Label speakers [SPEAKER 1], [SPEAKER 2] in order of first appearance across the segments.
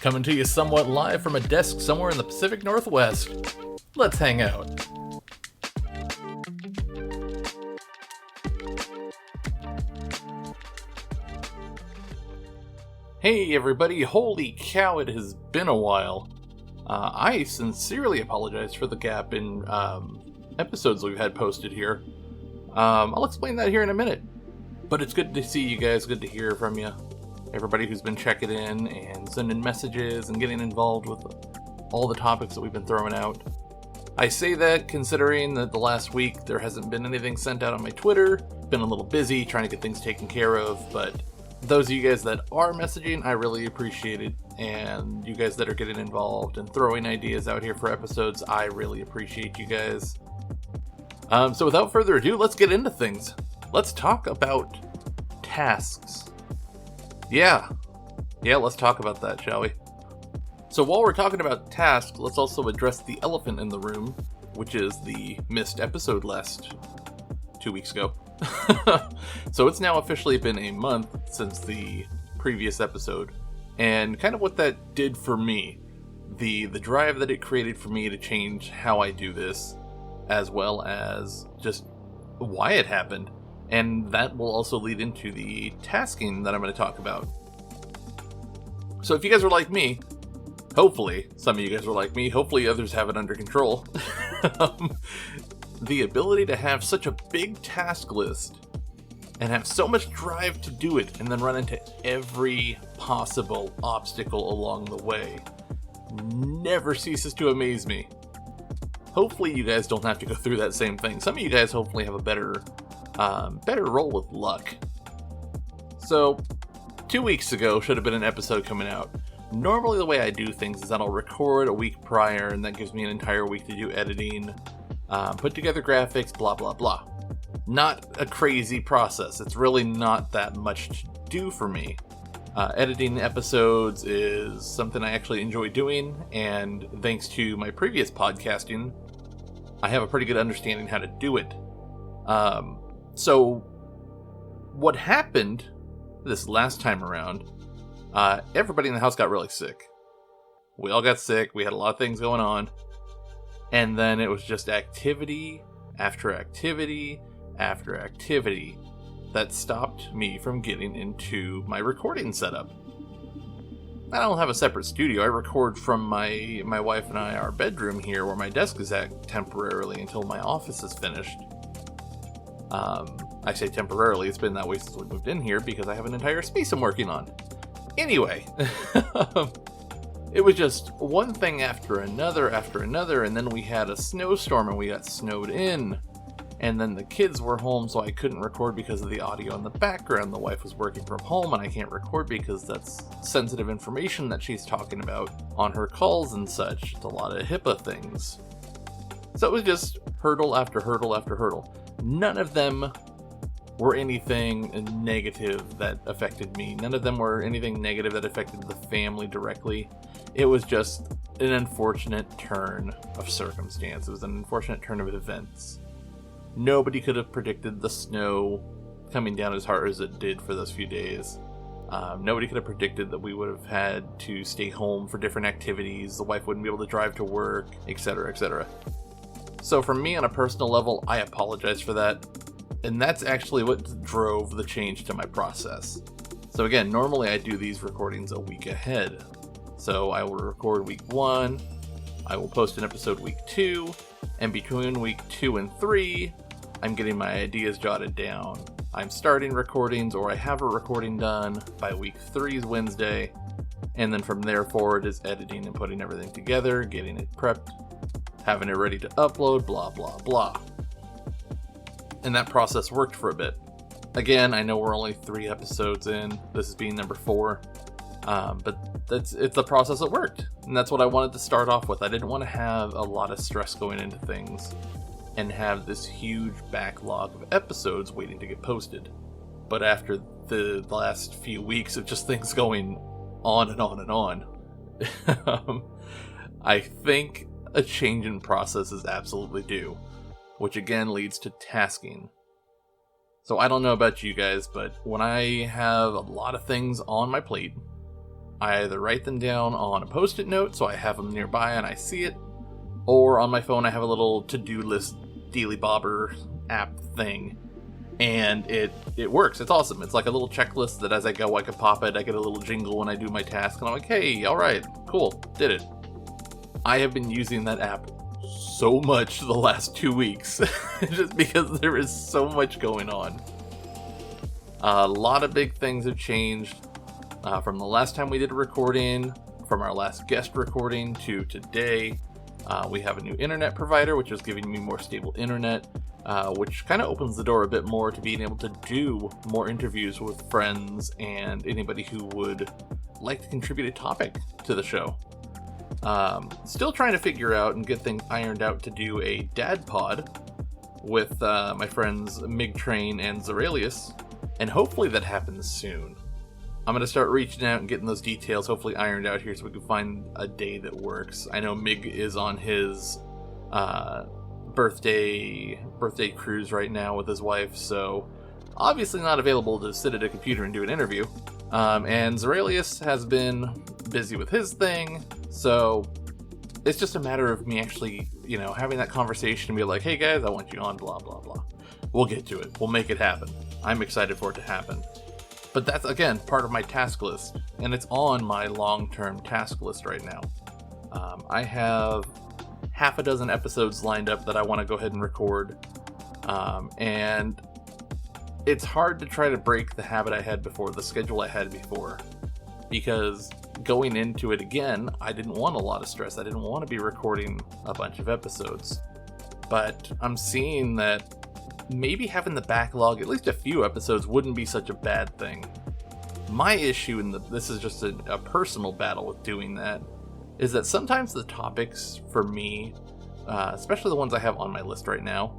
[SPEAKER 1] Coming to you somewhat live from a desk somewhere in the Pacific Northwest. Let's hang out. Hey everybody, holy cow, it has been a while. I sincerely apologize for the gap in episodes we've had posted here. I'll explain that here in a minute. But it's good to see you guys, good to hear from you. Everybody who's been checking in and sending messages and getting involved with all the topics that we've been throwing out. I say that considering that the last week there hasn't been anything sent out on my Twitter. Been a little busy trying to get things taken care of, but those of you guys that are messaging, I really appreciate it. And you guys that are getting involved and throwing ideas out here for episodes, I really appreciate you guys. So without further ado, let's get into things. Let's talk about tasks. Yeah, let's talk about that, shall we? So while we're talking about tasks, let's also address the elephant in the room, which is the missed episode last 2 weeks ago. So it's now officially been a month since the previous episode, and kind of what that did for me, the drive that it created for me to change how I do this, as well as just why it happened. And that will also lead into the tasking that I'm going to talk about. So if you guys are like me, hopefully some of you guys are like me, hopefully others have it under control. The ability to have such a big task list and have so much drive to do it and then run into every possible obstacle along the way never ceases to amaze me. Hopefully you guys don't have to go through that same thing. Some of you guys hopefully have a better roll with luck. So 2 weeks ago should have been an episode coming out. Normally the way I do things is that I'll record a week prior, and that gives me an entire week to do editing, put together graphics, blah blah blah. Not a crazy process. It's really not that much to do for me. Editing episodes is something I actually enjoy doing, and thanks to my previous podcasting, I have a pretty good understanding how to do it. So what happened this last time around, everybody in the house got really sick. We all got sick. We had a lot of things going on. And then it was just activity after activity after activity that stopped me from getting into my recording setup. I don't have a separate studio. I record from my wife and I, our bedroom here where my desk is at temporarily until my office is finished. I say temporarily, it's been that way since we moved in here because I have an entire space I'm working on. Anyway, it was just one thing after another, and then we had a snowstorm and we got snowed in. And then the kids were home, so I couldn't record because of the audio in the background. The wife was working from home, and I can't record because that's sensitive information that she's talking about on her calls and such. It's a lot of HIPAA things. So it was just hurdle after hurdle after hurdle. None of them were anything negative that affected me. None of them were anything negative that affected the family directly. It was just an unfortunate turn of circumstance. It was an unfortunate turn of events. Nobody could have predicted the snow coming down as hard as it did for those few days. Nobody could have predicted that we would have had to stay home for different activities. The wife wouldn't be able to drive to work, etc., etc. So for me, on a personal level, I apologize for that. And that's actually what drove the change to my process. So again, normally I do these recordings a week ahead. So I will record week 1, I will post an episode week 2, and between week 2 and 3, I'm getting my ideas jotted down. I'm starting recordings, or I have a recording done by week 3's Wednesday, and then from there forward is editing and putting everything together, getting it prepped, having it ready to upload, blah blah blah. And that process worked for a bit. Again, I know we're only 3 episodes in, this is being number 4, but it's the process that worked, and that's what I wanted to start off with. I didn't want to have a lot of stress going into things and have this huge backlog of episodes waiting to get posted. But after the last few weeks of just things going on and on and on, I think a change in process is absolutely due, which again leads to tasking. So I don't know about you guys, but when I have a lot of things on my plate, I either write them down on a post-it note so I have them nearby and I see it, or on my phone I have a little to-do list Dealy Bobber app thing, and it works. It's awesome. It's like a little checklist that as I go I can pop it. I get a little jingle when I do my task, and I'm like, hey, alright, cool, did it. I have been using that app so much the last 2 weeks, just because there is so much going on. A lot of big things have changed from the last time we did a recording, from our last guest recording to today. We have a new internet provider, which is giving me more stable internet, which kind of opens the door a bit more to being able to do more interviews with friends and anybody who would like to contribute a topic to the show. Still trying to figure out and get things ironed out to do a dad pod with my friends Mig Train and Zeralius, and hopefully that happens soon. I'm going to start reaching out and getting those details hopefully ironed out here so we can find a day that works. I know Mig is on his birthday cruise right now with his wife, so obviously not available to sit at a computer and do an interview. And Zeralius has been busy with his thing, so it's just a matter of me actually, having that conversation and be like, hey guys, I want you on, blah, blah, blah. We'll get to it. We'll make it happen. I'm excited for it to happen. But that's, again, part of my task list, and it's on my long-term task list right now. I have half a dozen episodes lined up that I want to go ahead and record, and it's hard to try to break the habit I had before, the schedule I had before, because going into it again, I didn't want a lot of stress. I didn't want to be recording a bunch of episodes, but I'm seeing that maybe having the backlog, at least a few episodes, wouldn't be such a bad thing. My issue, and this is just a personal battle with doing that, is that sometimes the topics for me, especially the ones I have on my list right now,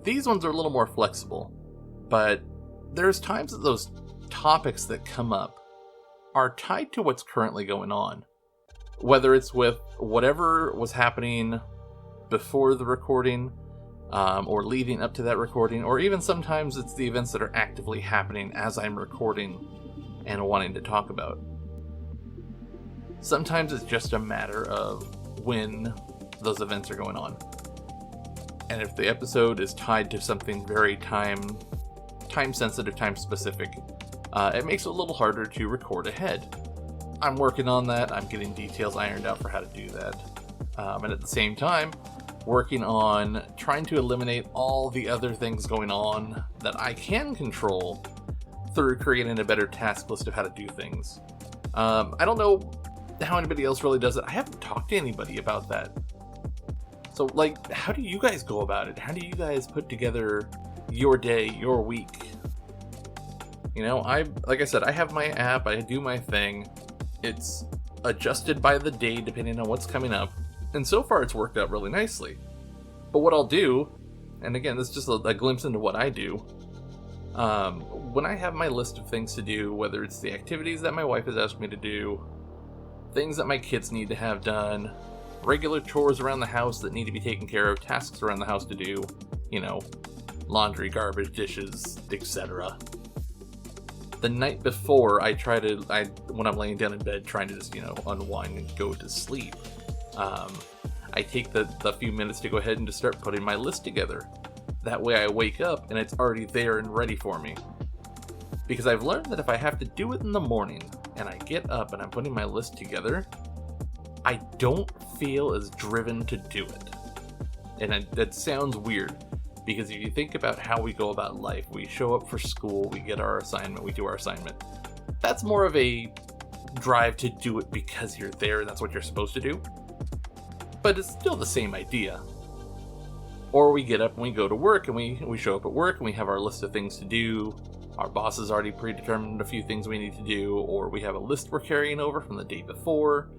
[SPEAKER 1] these ones are a little more flexible, but there's times that those topics that come up are tied to what's currently going on. Whether it's with whatever was happening before the recording, or leading up to that recording, or even sometimes it's the events that are actively happening as I'm recording and wanting to talk about. Sometimes it's just a matter of when those events are going on. And if the episode is tied to something very time sensitive, time specific, it makes it a little harder to record ahead. I'm working on that. I'm getting details ironed out for how to do that. And at the same time, working on trying to eliminate all the other things going on that I can control through creating a better task list of how to do things. I don't know how anybody else really does it. I haven't talked to anybody about that. So, how do you guys go about it? How do you guys put together your day, your week? Like I said, I have my app, I do my thing. It's adjusted by the day depending on what's coming up. And so far it's worked out really nicely. But what I'll do, and again, this is just a glimpse into what I do, when I have my list of things to do, whether it's the activities that my wife has asked me to do, things that my kids need to have done, regular chores around the house that need to be taken care of, tasks around the house to do, laundry, garbage, dishes, etc. The night before, when I'm laying down in bed trying to just, unwind and go to sleep, I take the few minutes to go ahead and just start putting my list together. That way I wake up and it's already there and ready for me. Because I've learned that if I have to do it in the morning and I get up and I'm putting my list together, I don't feel as driven to do it. And that sounds weird, because if you think about how we go about life, we show up for school, we get our assignment, we do our assignment. That's more of a drive to do it because you're there and that's what you're supposed to do. But it's still the same idea. Or we get up and we go to work and we show up at work and we have our list of things to do. Our boss has already predetermined a few things we need to do, or we have a list we're carrying over from the day before.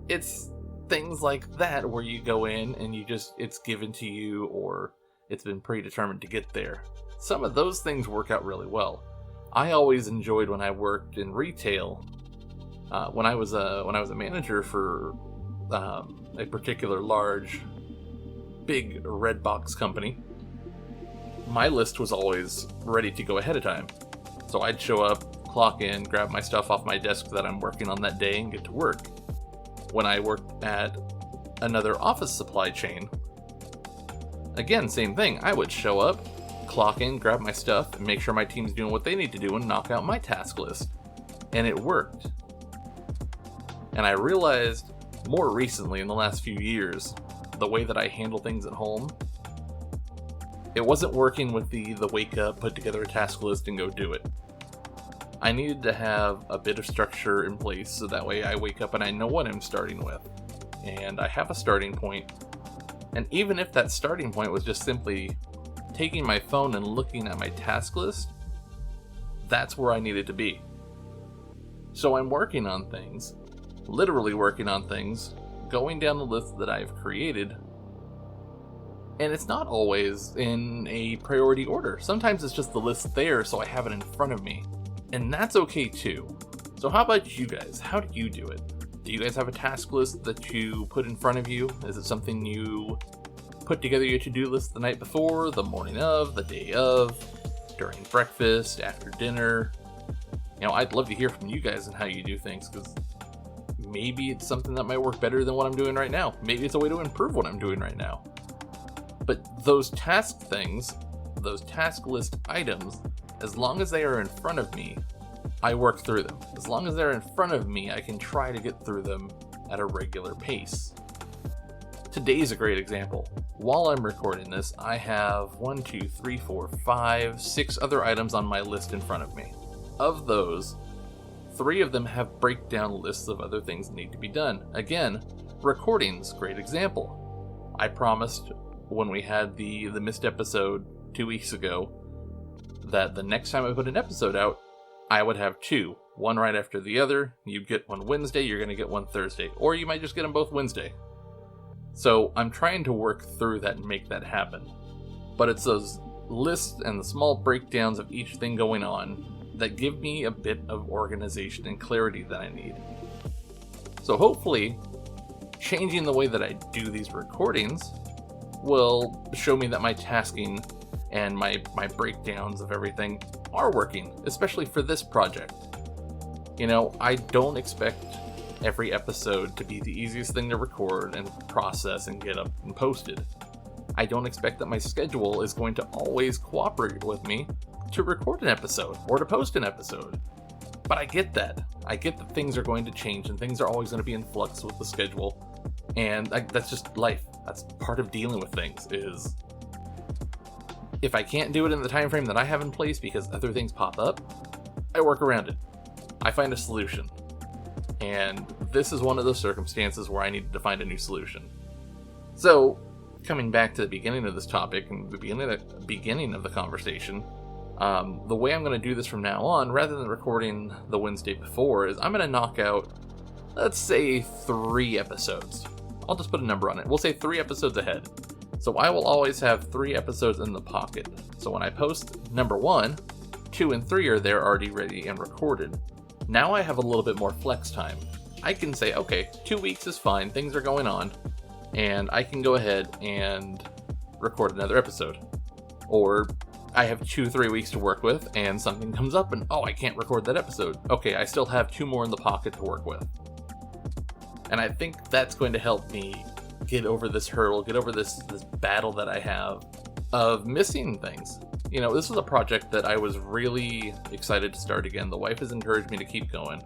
[SPEAKER 1] It's things like that where you go in and it's given to you, or it's been predetermined to get there. Some of those things work out really well. I always enjoyed when I worked in retail. When I was a manager for a particular large, big red box company, my list was always ready to go ahead of time. So I'd show up, clock in, grab my stuff off my desk that I'm working on that day, and get to work. When I worked at another office supply chain, again, same thing. I would show up, clock in, grab my stuff, and make sure my team's doing what they need to do and knock out my task list. And it worked. And I realized more recently, in the last few years, the way that I handle things at home, it wasn't working with the wake up, put together a task list, and go do it. I needed to have a bit of structure in place so that way I wake up and I know what I'm starting with. And I have a starting point. And even if that starting point was just simply taking my phone and looking at my task list, that's where I needed to be. So I'm working on things, literally working on things, going down the list that I've created, and it's not always in a priority order. Sometimes it's just the list there so I have it in front of me, and that's okay too. So how about you guys? How do you do it? Do you guys have a task list that you put in front of you? Is it something you put together your to-do list the night before, the morning of, the day of, during breakfast, after dinner? You know, I'd love to hear from you guys and how you do things, because maybe it's something that might work better than what I'm doing right now. Maybe it's a way to improve what I'm doing right now. But those task things, those task list items, as long as they are in front of me, I work through them. As long as they're in front of me, I can try to get through them at a regular pace. Today's a great example. While I'm recording this, I have 6 other items on my list in front of me. Of those, 3 of them have breakdown lists of other things that need to be done. Again, recordings, great example. I promised when we had the missed episode 2 weeks ago that the next time I put an episode out, I would have 2, one right after the other. You get one Wednesday, you're going to get one Thursday, or you might just get them both Wednesday. So I'm trying to work through that and make that happen. But it's those lists and the small breakdowns of each thing going on that give me a bit of organization and clarity that I need. So hopefully, changing the way that I do these recordings will show me that my tasking and my breakdowns of everything are working, especially for this project. You know, I don't expect every episode to be the easiest thing to record and process and get up and posted. I don't expect that my schedule is going to always cooperate with me to record an episode or to post an episode. But I get that. I get that things are going to change and things are always going to be in flux with the schedule. And that's just life. That's part of dealing with things, is if I can't do it in the time frame that I have in place because other things pop up, I work around it. I find a solution. And this is one of those circumstances where I needed to find a new solution. So, coming back to the beginning of this topic and the beginning of the conversation, the way I'm going to do this from now on, rather than recording the Wednesday before, is I'm going to knock out, let's say, 3 episodes. I'll just put a number on it. We'll say 3 episodes ahead. So I will always have 3 episodes in the pocket. So when I post number 1, 2 and 3 are there already ready and recorded. Now I have a little bit more flex time. I can say, okay, 2 weeks is fine, things are going on, and I can go ahead and record another episode. Or I have 2-3 weeks to work with, and something comes up and, I can't record that episode. Okay, I still have 2 more in the pocket to work with. And I think that's going to help me get over this hurdle, get over this battle that I have of missing things. You know, this was a project that I was really excited to start again. The wife has encouraged me to keep going.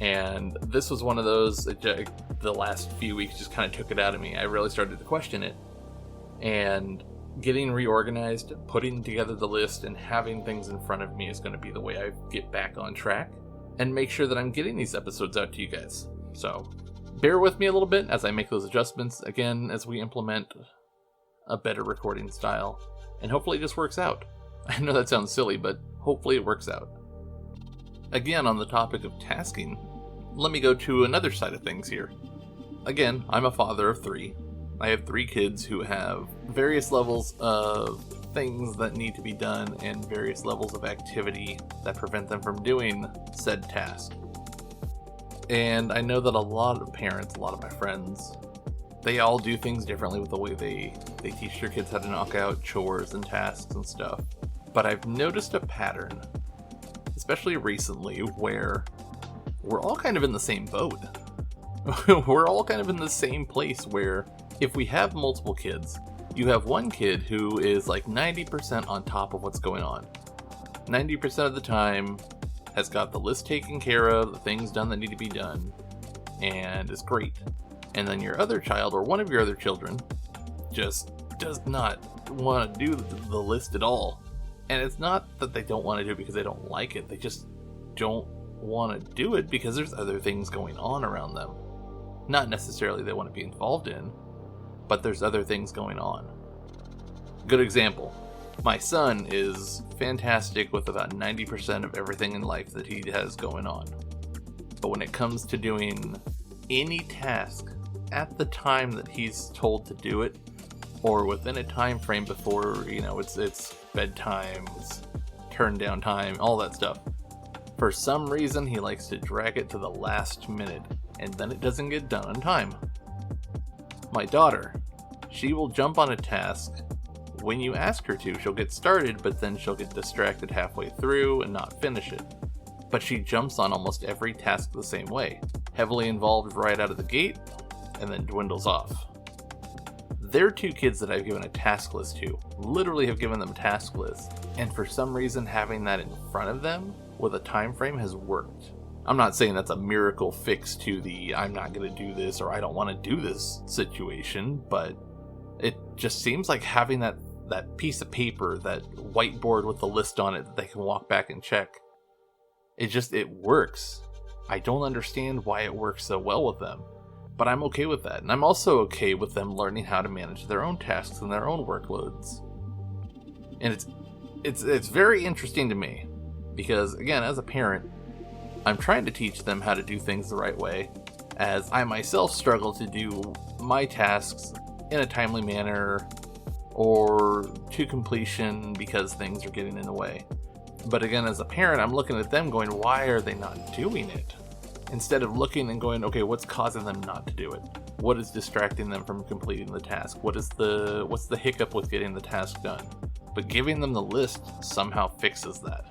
[SPEAKER 1] And this was one of those, the last few weeks just kind of took it out of me. I really started to question it. And getting reorganized, putting together the list, and having things in front of me is going to be the way I get back on track and make sure that I'm getting these episodes out to you guys. So bear with me a little bit as I make those adjustments, again, as we implement a better recording style. And hopefully it just works out. I know that sounds silly, but hopefully it works out. Again, on the topic of tasking, let me go to another side of things here. Again, I'm a father of 3. I have 3 kids who have various levels of things that need to be done and various levels of activity that prevent them from doing said task. And I know that a lot of parents, a lot of my friends, they all do things differently with the way they teach their kids how to knock out chores and tasks and stuff. But I've noticed a pattern especially recently, where we're all kind of in the same boat. We're all kind of in the same place where if we have multiple kids, you have one kid who is like 90% on top of what's going on. 90% of the time has got the list taken care of, the things done that need to be done, and is great. And then your other child, or one of your other children, just does not want to do the list at all. And it's not that they don't want to do it because they don't like it, they just don't want to do it because there's other things going on around them. Not necessarily they want to be involved in, but there's other things going on. Good example. My son is fantastic with about 90% of everything in life that he has going on. But when it comes to doing any task at the time that he's told to do it, or within a time frame before, it's bedtime, it's turn down time, all that stuff, for some reason he likes to drag it to the last minute, and then it doesn't get done on time. My daughter, she will jump on a task when you ask her to. She'll get started, but then she'll get distracted halfway through and not finish it. But she jumps on almost every task the same way. Heavily involved right out of the gate, and then dwindles off. They're two kids that I've given a task list to. Literally have given them task lists. And for some reason, having that in front of them with a time frame has worked. I'm not saying that's a miracle fix to the I'm not going to do this or I don't want to do this situation, but it just seems like having that piece of paper, that whiteboard with the list on it that they can walk back and check, it works. I don't understand why it works so well with them, but I'm okay with that. And I'm also okay with them learning how to manage their own tasks and their own workloads. And it's very interesting to me because, again, as a parent, I'm trying to teach them how to do things the right way, as I myself struggle to do my tasks in a timely manner or to completion because things are getting in the way. But again, as a parent, I'm looking at them going, why are they not doing it? Instead of looking and going, okay, what's causing them not to do it? What is distracting them from completing the task? What's the hiccup with getting the task done? But giving them the list somehow fixes that.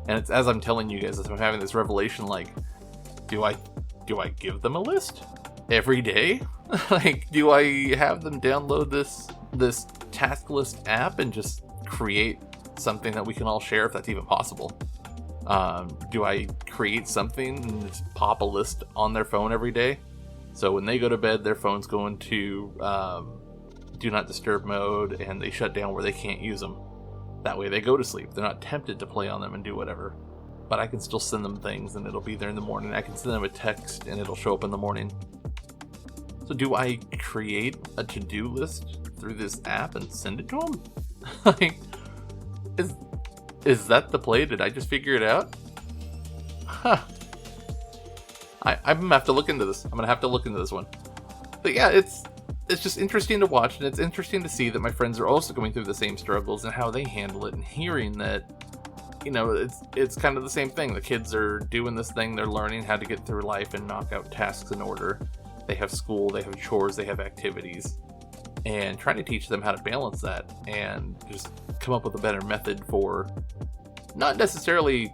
[SPEAKER 1] And it's as I'm telling you guys, as I'm having this revelation, like, do I give them a list every day? Like, do I have them download this task list app and just create something that we can all share if that's even possible? Do I create something and just pop a list on their phone every day? So when they go to bed, their phone's going to do not disturb mode and they shut down where they can't use them. That way they go to sleep. They're not tempted to play on them and do whatever. But I can still send them things and it'll be there in the morning. I can send them a text and it'll show up in the morning. So do I create a to-do list through this app and send it to them? Like, is that the play? Did I just figure it out? Huh. I'm gonna have to look into this. I'm gonna have to look into this one. But yeah, it's just interesting to watch, and it's interesting to see that my friends are also going through the same struggles and how they handle it, and hearing that, it's kind of the same thing. The kids are doing this thing, they're learning how to get through life and knock out tasks in order. They have school, they have chores, they have activities, and trying to teach them how to balance that and just come up with a better method for not necessarily,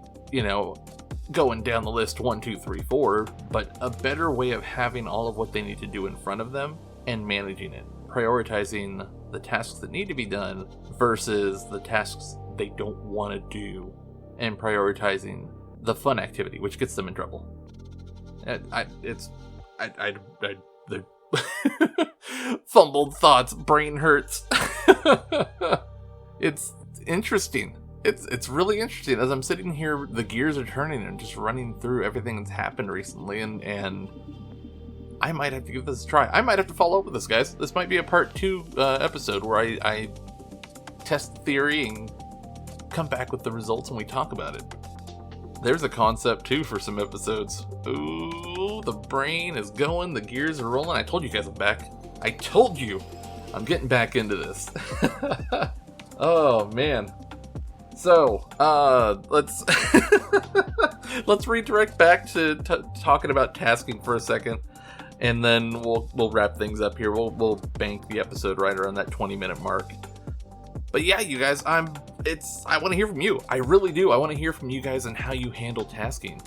[SPEAKER 1] going down the list 1, 2, 3, 4, but a better way of having all of what they need to do in front of them and managing it, prioritizing the tasks that need to be done versus the tasks they don't want to do, and prioritizing the fun activity, which gets them in trouble. The fumbled thoughts, brain hurts. It's interesting. It's really interesting. As I'm sitting here, the gears are turning and just running through everything that's happened recently, and I might have to give this a try. I might have to follow up with this, guys. This might be a part 2 episode where I test the theory and come back with the results and we talk about it. There's a concept too for some episodes. Ooh, the brain is going, the gears are rolling. I told you guys I'm back. I told you I'm getting back into this. Oh man. So, let's let's redirect back to talking about tasking for a second, and then we'll wrap things up here. We'll bank the episode right around that 20-minute mark. But yeah, you guys, I want to hear from you. I really do. I want to hear from you guys and how you handle tasking.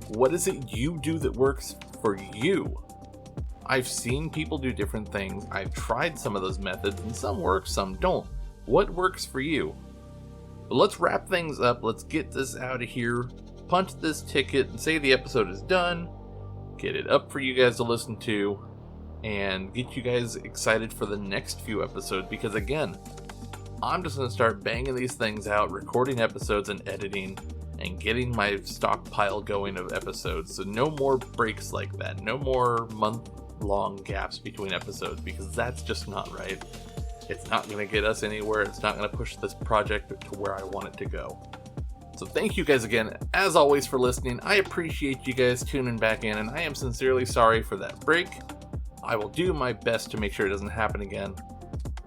[SPEAKER 1] What is it you do that works for you? I've seen people do different things. I've tried some of those methods, and some work, some don't. What works for you? But let's wrap things up. Let's get this out of here. Punch this ticket and say the episode is done. Get it up for you guys to listen to. And get you guys excited for the next few episodes. Because again, I'm just going to start banging these things out, recording episodes and editing, and getting my stockpile going of episodes. So no more breaks like that. No more month-long gaps between episodes, because that's just not right. It's not going to get us anywhere. It's not going to push this project to where I want it to go. So thank you guys again, as always, for listening. I appreciate you guys tuning back in, and I am sincerely sorry for that break. I will do my best to make sure it doesn't happen again.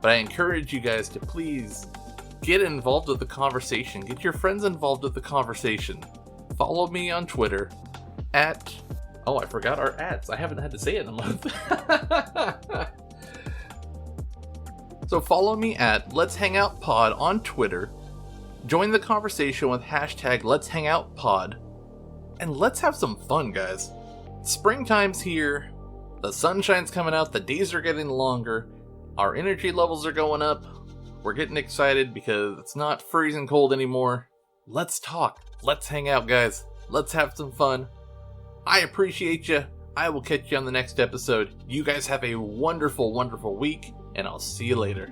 [SPEAKER 1] But I encourage you guys to please get involved with the conversation. Get your friends involved with the conversation. Follow me on Twitter at... Oh, I forgot our ads. I haven't had to say it in a month. So follow me at Let's Hang Out Pod on Twitter. Join the conversation with hashtag Let's Hang Out Pod. And let's have some fun, guys. Springtime's here. The sunshine's coming out. The days are getting longer. Our energy levels are going up. We're getting excited because it's not freezing cold anymore. Let's talk. Let's hang out, guys. Let's have some fun. I appreciate you. I will catch you on the next episode. You guys have a wonderful, wonderful week, and I'll see you later.